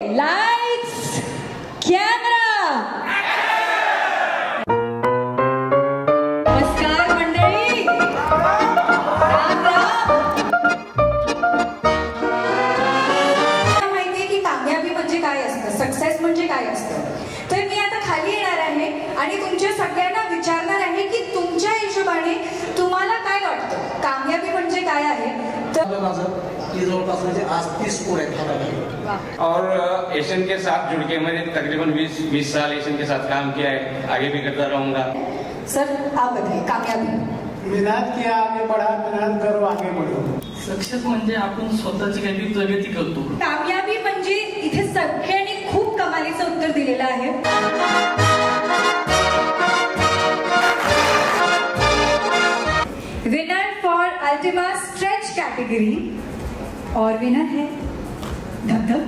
Lights, camera. नमस्कार मंडळी. राम राम. माहितीये की कामयाबी म्हणजे काय असतं, सक्सेस म्हणजे काय असतं. तर मी आता खाली येणार आहे आणि तुमच्या सगळ्यांना विचारणार आहे की तुमच्या हिशोबाने तुम्हाला काय वाटतं कामयाबी म्हणजे काय आहे. तर आज 30 स्कोर है और एशियन के साथ जुड़ के मैंने तकरीबन 20 साल एशियन के साथ काम किया है, आगे भी करता रहूंगा. सर आप बताइए कामयाबी. मेहनत किया, आगे बढ़ा, मेहनत करो, आगे बढ़ो. सक्सेस म्हणजे आपण स्वतःची काही प्रगती करतो. कामयाबी म्हणजे इथे सगळ्यांनी खूप कमालीचं उत्तर दिलेलं आहे. Winner for Ultima stretch category और विनर है धक धक